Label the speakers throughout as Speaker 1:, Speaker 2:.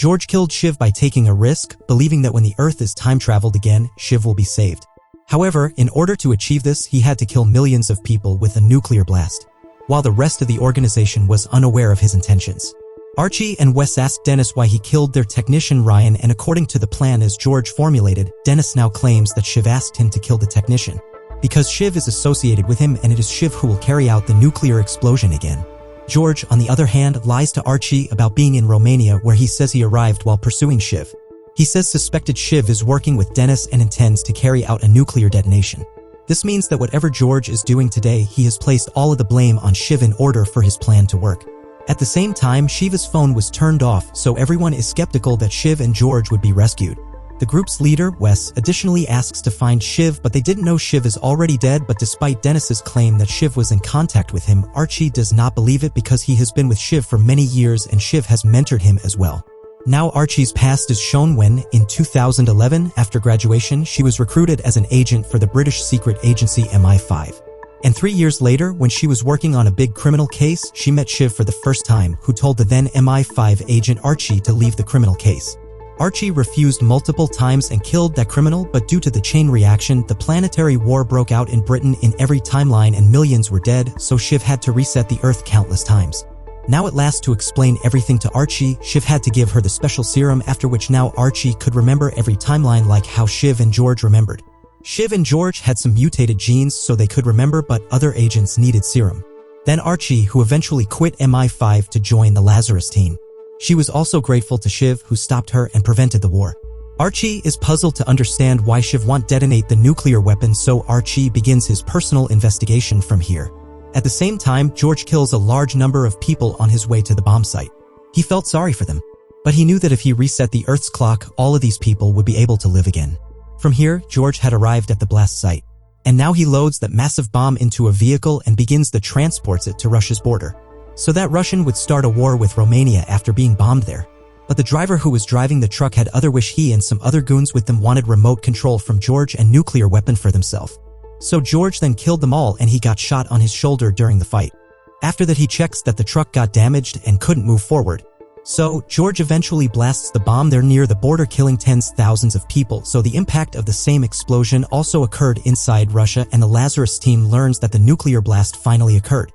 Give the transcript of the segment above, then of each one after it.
Speaker 1: George killed Shiv by taking a risk, believing that when the Earth is time-traveled again, Shiv will be saved. However, in order to achieve this, he had to kill millions of people with a nuclear blast, while the rest of the organization was unaware of his intentions. Archie and Wes asked Dennis why he killed their technician Ryan, and according to the plan as George formulated, Dennis now claims that Shiv asked him to kill the technician, because Shiv is associated with him and it is Shiv who will carry out the nuclear explosion again. George, on the other hand, lies to Archie about being in Romania, where he says he arrived while pursuing Shiv. He says suspected Shiv is working with Dennis and intends to carry out a nuclear detonation. This means that whatever George is doing today, he has placed all of the blame on Shiv in order for his plan to work. At the same time, Shiva's phone was turned off, so everyone is skeptical that Shiv and George would be rescued. The group's leader, Wes, additionally asks to find Shiv, but they didn't know Shiv is already dead. But despite Dennis's claim that Shiv was in contact with him, Archie does not believe it because he has been with Shiv for many years and Shiv has mentored him as well. Now Archie's past is shown when, in 2011, after graduation, she was recruited as an agent for the British secret agency MI5. And 3 years later, when she was working on a big criminal case, she met Shiv for the first time, who told the then MI5 agent Archie to leave the criminal case. Archie refused multiple times and killed that criminal, but due to the chain reaction, the planetary war broke out in Britain in every timeline and millions were dead, so Shiv had to reset the Earth countless times. Now at last, to explain everything to Archie, Shiv had to give her the special serum, after which now Archie could remember every timeline like how Shiv and George remembered. Shiv and George had some mutated genes so they could remember, but other agents needed serum. Then Archie, who eventually quit MI5 to join the Lazarus team. She was also grateful to Shiv, who stopped her and prevented the war. Archie is puzzled to understand why Shiv won't detonate the nuclear weapon, so Archie begins his personal investigation from here. At the same time, George kills a large number of people on his way to the bomb site. He felt sorry for them, but he knew that if he reset the Earth's clock, all of these people would be able to live again. From here, George had arrived at the blast site, and now he loads that massive bomb into a vehicle and begins to transport it to Russia's border, so that Russian would start a war with Romania after being bombed there. But the driver who was driving the truck had other wish. He and some other goons with them wanted remote control from George and nuclear weapon for themselves. So George then killed them all and he got shot on his shoulder during the fight. After that, he checks that the truck got damaged and couldn't move forward. So George eventually blasts the bomb there near the border, killing tens of thousands of people. So the impact of the same explosion also occurred inside Russia, and the Lazarus team learns that the nuclear blast finally occurred.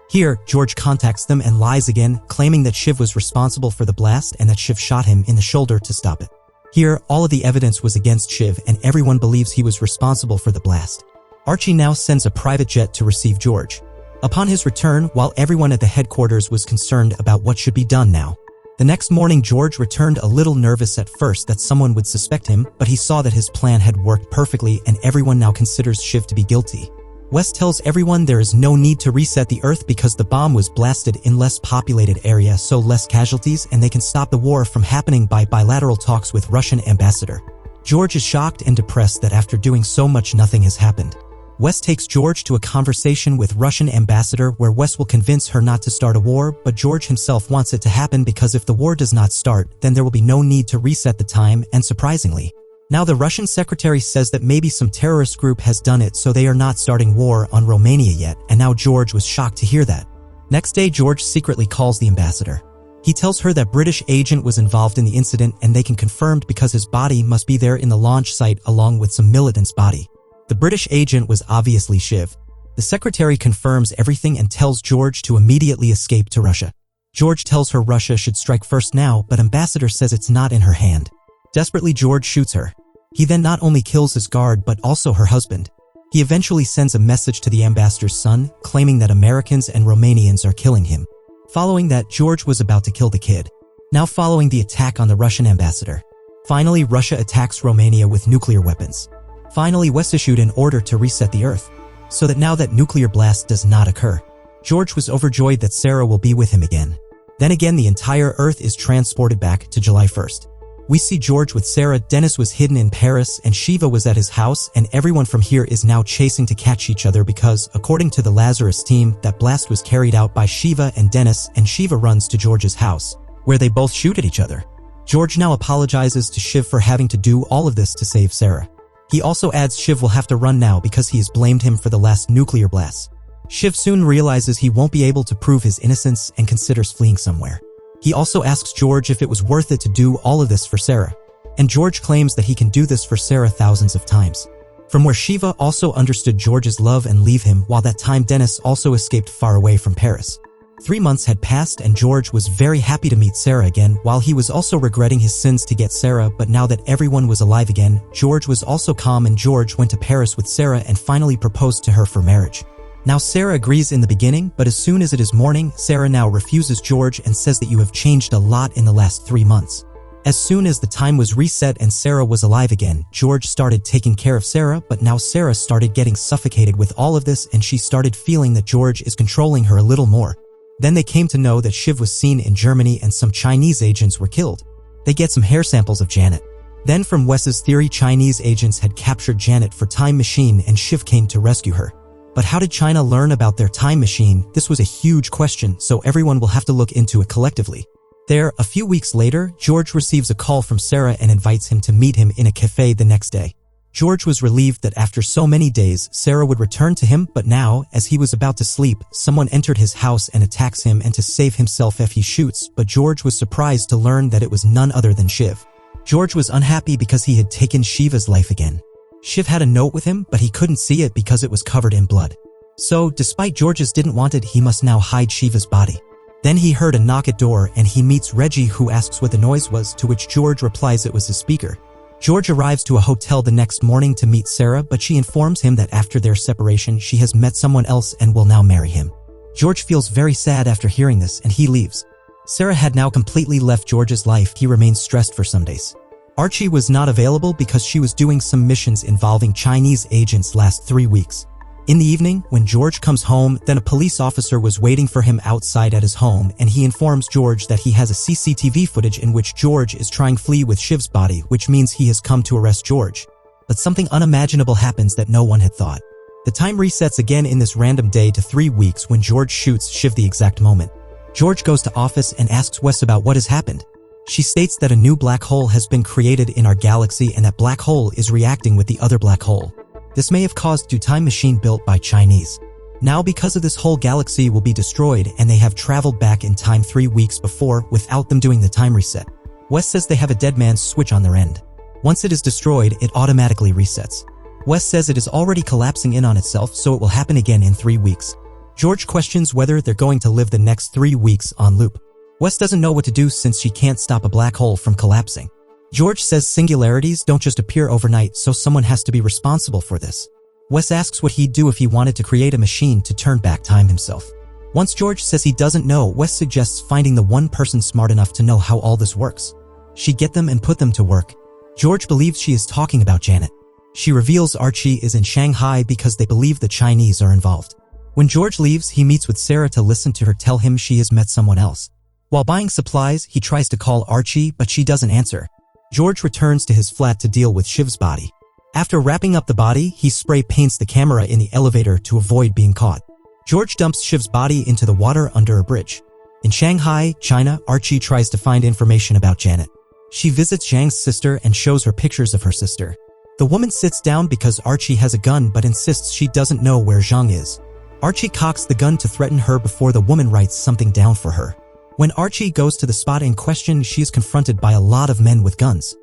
Speaker 1: Here, George contacts them and lies again, claiming that Shiv was responsible for the blast and that Shiv shot him in the shoulder to stop it. Here, all of the evidence was against Shiv and everyone believes he was responsible for the blast. Archie now sends a private jet to receive George. Upon his return, while everyone at the headquarters was concerned about what should be done now, the next morning George returned a little nervous at first that someone would suspect him, but he saw that his plan had worked perfectly and everyone now considers Shiv to be guilty. Wes tells everyone there is no need to reset the Earth because the bomb was blasted in less populated area, so less casualties, and they can stop the war from happening by bilateral talks with Russian ambassador. George is shocked and depressed that after doing so much nothing has happened. Wes takes George to a conversation with Russian ambassador where Wes will convince her not to start a war, but George himself wants it to happen because if the war does not start, then there will be no need to reset the time, and surprisingly, now the Russian secretary says that maybe some terrorist group has done it, so they are not starting war on Romania yet, and now George was shocked to hear that. Next day, George secretly calls the ambassador. He tells her that British agent was involved in the incident and they can confirm because his body must be there in the launch site along with some militant's body. The British agent was obviously Shiv. The secretary confirms everything and tells George to immediately escape to Russia. George tells her Russia should strike first now, but ambassador says it's not in her hand. Desperately, George shoots her. He then not only kills his guard but also her husband. He eventually sends a message to the ambassador's son, claiming that Americans and Romanians are killing him. Following that, George was about to kill the kid. Now following the attack on the Russian ambassador. Finally, Russia attacks Romania with nuclear weapons. Finally, Wes issued an order to reset the Earth, so that now that nuclear blast does not occur. George was overjoyed that Sarah will be with him again. Then again, the entire Earth is transported back to July 1st. We see George with Sarah, Dennis was hidden in Paris, and Shiva was at his house, and everyone from here is now chasing to catch each other because, according to the Lazarus team, that blast was carried out by Shiva and Dennis, and Shiva runs to George's house, where they both shoot at each other. George now apologizes to Shiv for having to do all of this to save Sarah. He also adds Shiv will have to run now because he has blamed him for the last nuclear blast. Shiv soon realizes he won't be able to prove his innocence and considers fleeing somewhere. He also asks George if it was worth it to do all of this for Sarah. And George claims that he can do this for Sarah thousands of times. From where Shiva also understood George's love and leave him, while that time Dennis also escaped far away from Paris. 3 months had passed and George was very happy to meet Sarah again, while he was also regretting his sins to get Sarah. But now that everyone was alive again, George was also calm, and George went to Paris with Sarah and finally proposed to her for marriage. Now Sarah agrees in the beginning, but as soon as it is morning, Sarah now refuses George and says that you have changed a lot in the last 3 months. As soon as the time was reset and Sarah was alive again, George started taking care of Sarah, but now Sarah started getting suffocated with all of this and she started feeling that George is controlling her a little more. Then they came to know that Shiv was seen in Germany and some Chinese agents were killed. They get some hair samples of Janet. Then from Wes's theory, Chinese agents had captured Janet for time machine and Shiv came to rescue her. But how did China learn about their time machine? This was a huge question, so everyone will have to look into it collectively. There, a few weeks later, George receives a call from Sarah and invites him to meet him in a cafe the next day. George was relieved that after so many days, Sarah would return to him, but now, as he was about to sleep, someone entered his house and attacks him, and to save himself he shoots, but George was surprised to learn that it was none other than Shiv. George was unhappy because he had taken Shiva's life again. Shiv had a note with him, but he couldn't see it because it was covered in blood. So, despite George's didn't want it, he must now hide Shiva's body. Then he heard a knock at door and he meets Reggie, who asks what the noise was, to which George replies it was his speaker. George arrives to a hotel the next morning to meet Sarah, but she informs him that after their separation she has met someone else and will now marry him. George feels very sad after hearing this and he leaves. Sarah had now completely left George's life. He remains stressed for some days. Archie was not available because she was doing some missions involving Chinese agents last 3 weeks. In the evening, when George comes home, then a police officer was waiting for him outside at his home and he informs George that he has a CCTV footage in which George is trying to flee with Shiv's body, which means he has come to arrest George. But something unimaginable happens that no one had thought. The time resets again in this random day to 3 weeks when George shoots Shiv the exact moment. George goes to office and asks Wes about what has happened. She states that a new black hole has been created in our galaxy and that black hole is reacting with the other black hole. This may have caused due time machine built by Chinese. Now because of this, whole galaxy will be destroyed and they have traveled back in time 3 weeks before without them doing the time reset. Wes says they have a dead man's switch on their end. Once it is destroyed, it automatically resets. Wes says it is already collapsing in on itself, so it will happen again in 3 weeks. George questions whether they're going to live the next 3 weeks on loop. Wes doesn't know what to do since she can't stop a black hole from collapsing. George says singularities don't just appear overnight, so someone has to be responsible for this. Wes asks what he'd do if he wanted to create a machine to turn back time himself. Once George says he doesn't know, Wes suggests finding the one person smart enough to know how all this works. She get them and put them to work. George believes she is talking about Janet. She reveals Archie is in Shanghai because they believe the Chinese are involved. When George leaves, he meets with Sarah to listen to her tell him she has met someone else. While buying supplies, he tries to call Archie, but she doesn't answer. George returns to his flat to deal with Shiv's body. After wrapping up the body, he spray paints the camera in the elevator to avoid being caught. George dumps Shiv's body into the water under a bridge. In Shanghai, China, Archie tries to find information about Janet. She visits Zhang's sister and shows her pictures of her sister. The woman sits down because Archie has a gun but insists she doesn't know where Zhang is. Archie cocks the gun to threaten her before the woman writes something down for her. When Archie goes to the spot in question, she is confronted by a lot of men with guns.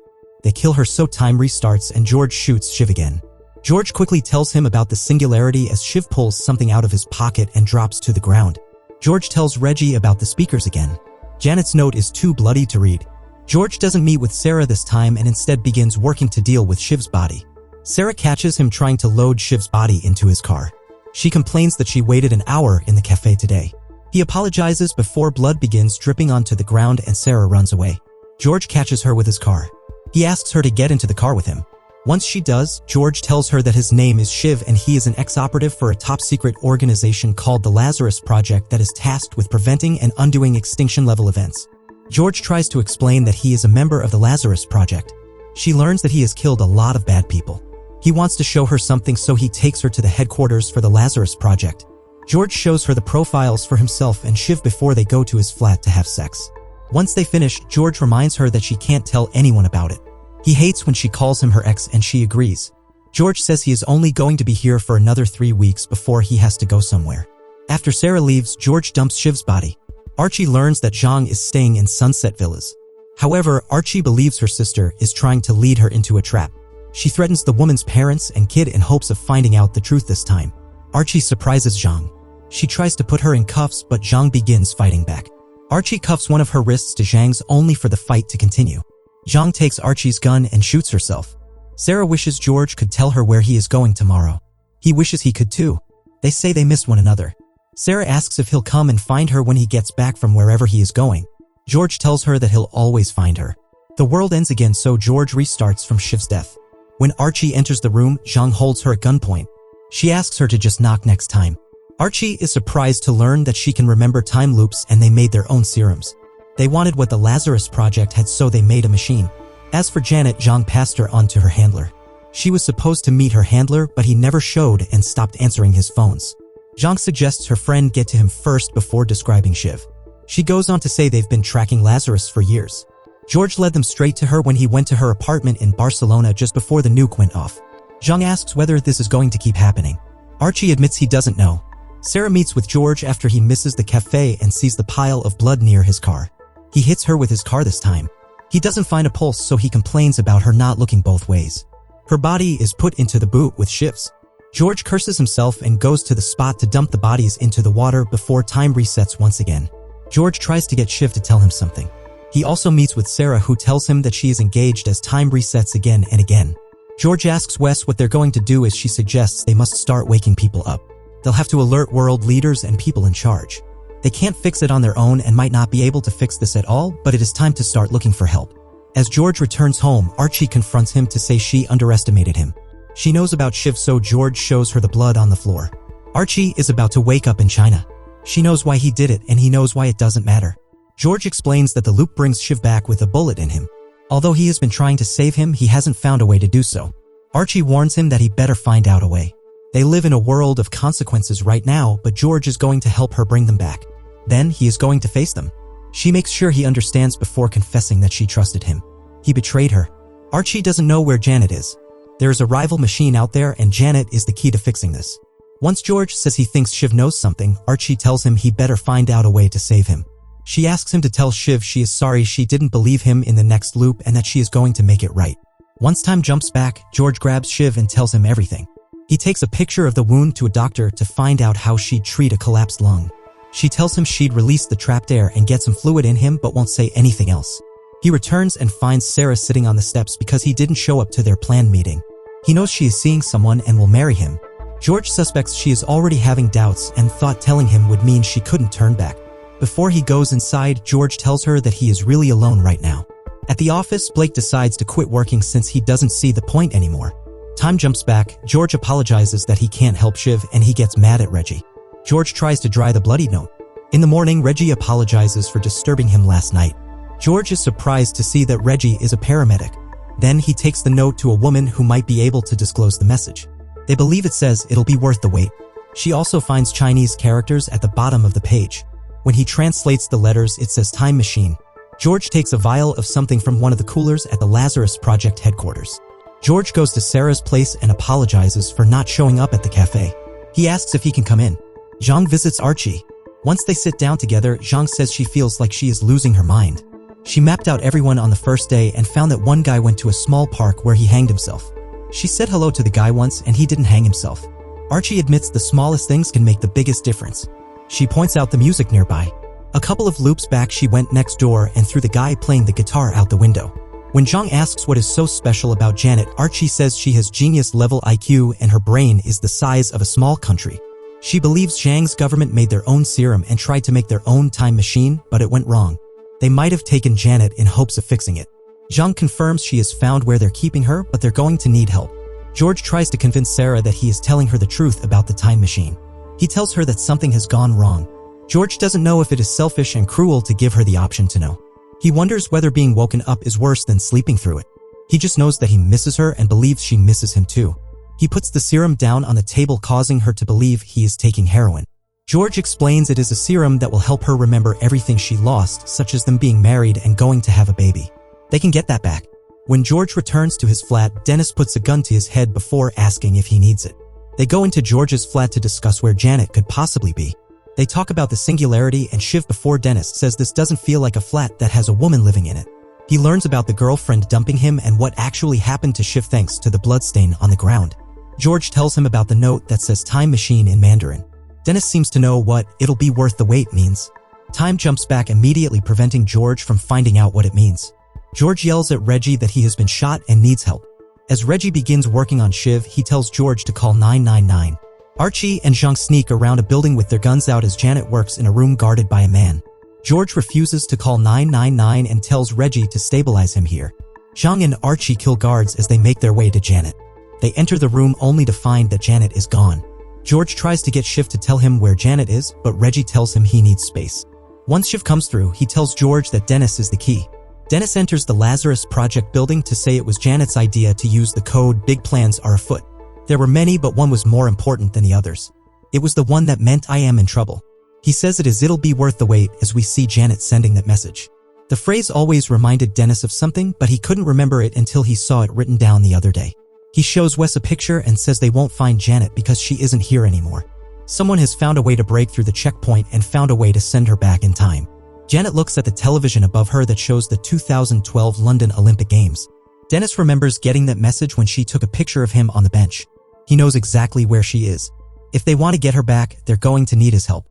Speaker 1: They kill her, so time restarts and George shoots Shiv again. George quickly tells him about the singularity as Shiv pulls something out of his pocket and drops to the ground. George tells Reggie about the speakers again. Janet's note is too bloody to read. George doesn't meet with Sarah this time and instead begins working to deal with Shiv's body. Sarah catches him trying to load Shiv's body into his car. She complains that she waited an hour in the cafe today. He apologizes before blood begins dripping onto the ground and Sarah runs away. George catches her with his car. He asks her to get into the car with him. Once she does, George tells her that his name is Shiv and he is an ex-operative for a top-secret organization called the Lazarus Project that is tasked with preventing and undoing extinction-level events. George tries to explain that he is a member of the Lazarus Project. She learns that he has killed a lot of bad people. He wants to show her something, so he takes her to the headquarters for the Lazarus Project. George shows her the profiles for himself and Shiv before they go to his flat to have sex. Once they finish, George reminds her that she can't tell anyone about it. He hates when she calls him her ex and she agrees. George says he is only going to be here for another 3 weeks before he has to go somewhere. After Sarah leaves, George dumps Shiv's body. Archie learns that Zhang is staying in Sunset Villas. However, Archie believes her sister is trying to lead her into a trap. She threatens the woman's parents and kid in hopes of finding out the truth this time. Archie surprises Zhang. She tries to put her in cuffs, but Zhang begins fighting back. Archie cuffs one of her wrists to Zhang's only for the fight to continue. Zhang takes Archie's gun and shoots herself. Sarah wishes George could tell her where he is going tomorrow. He wishes he could too. They say they miss one another. Sarah asks if he'll come and find her when he gets back from wherever he is going. George tells her that he'll always find her. The world ends again, so George restarts from Shiv's death. When Archie enters the room, Zhang holds her at gunpoint. She asks her to just knock next time. Archie is surprised to learn that she can remember time loops and they made their own serums. They wanted what the Lazarus Project had, so they made a machine. As for Janet, Zhang passed her on to her handler. She was supposed to meet her handler, but he never showed and stopped answering his phones. Zhang suggests her friend get to him first before describing Shiv. She goes on to say they've been tracking Lazarus for years. George led them straight to her when he went to her apartment in Barcelona just before the nuke went off. Zhang asks whether this is going to keep happening. Archie admits he doesn't know. Sarah meets with George after he misses the cafe and sees the pile of blood near his car. He hits her with his car this time. He doesn't find a pulse, so he complains about her not looking both ways. Her body is put into the boot with Shiv's. George curses himself and goes to the spot to dump the bodies into the water before time resets once again. George tries to get Shiv to tell him something. He also meets with Sarah, who tells him that she is engaged as time resets again and again. George asks Wes what they're going to do, as she suggests they must start waking people up. They'll have to alert world leaders and people in charge. They can't fix it on their own and might not be able to fix this at all, but it is time to start looking for help. As George returns home, Archie confronts him to say she underestimated him. She knows about Shiv, so George shows her the blood on the floor. Archie is about to wake up in China. She knows why he did it, and he knows why it doesn't matter. George explains that the loop brings Shiv back with a bullet in him. Although he has been trying to save him, he hasn't found a way to do so. Archie warns him that he better find out a way. They live in a world of consequences right now, but George is going to help her bring them back. Then he is going to face them. She makes sure he understands before confessing that she trusted him. He betrayed her. Archie doesn't know where Janet is. There is a rival machine out there, and Janet is the key to fixing this. Once George says he thinks Shiv knows something, Archie tells him he better find out a way to save him. She asks him to tell Shiv she is sorry she didn't believe him in the next loop and that she is going to make it right. Once time jumps back, George grabs Shiv and tells him everything. He takes a picture of the wound to a doctor to find out how she'd treat a collapsed lung. She tells him she'd release the trapped air and get some fluid in him, but won't say anything else. He returns and finds Sarah sitting on the steps because he didn't show up to their planned meeting. He knows she is seeing someone and will marry him. George suspects she is already having doubts and thought telling him would mean she couldn't turn back. Before he goes inside, George tells her that he is really alone right now. At the office, Blake decides to quit working since he doesn't see the point anymore. Time jumps back. George apologizes that he can't help Shiv and he gets mad at Reggie. George tries to dry the bloody note. In the morning, Reggie apologizes for disturbing him last night. George is surprised to see that Reggie is a paramedic. Then he takes the note to a woman who might be able to disclose the message. They believe it says it'll be worth the wait. She also finds Chinese characters at the bottom of the page. When he translates the letters, it says time machine. George takes a vial of something from one of the coolers at the Lazarus Project headquarters. George goes to Sarah's place and apologizes for not showing up at the cafe. He asks if he can come in. Zhang visits Archie. Once they sit down together, Zhang says she feels like she is losing her mind. She mapped out everyone on the first day and found that one guy went to a small park where he hanged himself. She said hello to the guy once and he didn't hang himself. Archie admits the smallest things can make the biggest difference. She points out the music nearby. A couple of loops back, she went next door and threw the guy playing the guitar out the window. When Zhang asks what is so special about Janet, Archie says she has genius-level IQ and her brain is the size of a small country. She believes Zhang's government made their own serum and tried to make their own time machine, but it went wrong. They might have taken Janet in hopes of fixing it. Zhang confirms she has found where they're keeping her, but they're going to need help. George tries to convince Sarah that he is telling her the truth about the time machine. He tells her that something has gone wrong. George doesn't know if it is selfish and cruel to give her the option to know. He wonders whether being woken up is worse than sleeping through it. He just knows that he misses her and believes she misses him too. He puts the serum down on the table, causing her to believe he is taking heroin. George explains it is a serum that will help her remember everything she lost, such as them being married and going to have a baby. They can get that back. When George returns to his flat, Dennis puts a gun to his head before asking if he needs it. They go into George's flat to discuss where Janet could possibly be. They talk about the singularity and Shiv before Dennis says this doesn't feel like a flat that has a woman living in it. He learns about the girlfriend dumping him and what actually happened to Shiv thanks to the bloodstain on the ground. George tells him about the note that says time machine in Mandarin. Dennis seems to know what "it'll be worth the wait" means. Time jumps back immediately, preventing George from finding out what it means. George yells at Reggie that he has been shot and needs help. As Reggie begins working on Shiv, he tells George to call 999. Archie and Zhang sneak around a building with their guns out as Janet works in a room guarded by a man. George refuses to call 999 and tells Reggie to stabilize him here. Zhang and Archie kill guards as they make their way to Janet. They enter the room only to find that Janet is gone. George tries to get Shiv to tell him where Janet is, but Reggie tells him he needs space. Once Shiv comes through, he tells George that Dennis is the key. Dennis enters the Lazarus Project building to say it was Janet's idea to use the code "Big plans are afoot." There were many, but one was more important than the others. It was the one that meant "I am in trouble." He says it'll be worth the wait as we see Janet sending that message. The phrase always reminded Dennis of something, but he couldn't remember it until he saw it written down the other day. He shows Wes a picture and says they won't find Janet because she isn't here anymore. Someone has found a way to break through the checkpoint and found a way to send her back in time. Janet looks at the television above her that shows the 2012 London Olympic Games. Dennis remembers getting that message when she took a picture of him on the bench. He knows exactly where she is. If they want to get her back, they're going to need his help.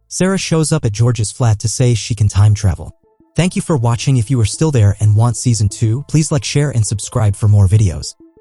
Speaker 1: Sarah shows up at George's flat to say she can time travel. Thank you for watching. If you are still there and want season 2, please like, share, and subscribe for more videos.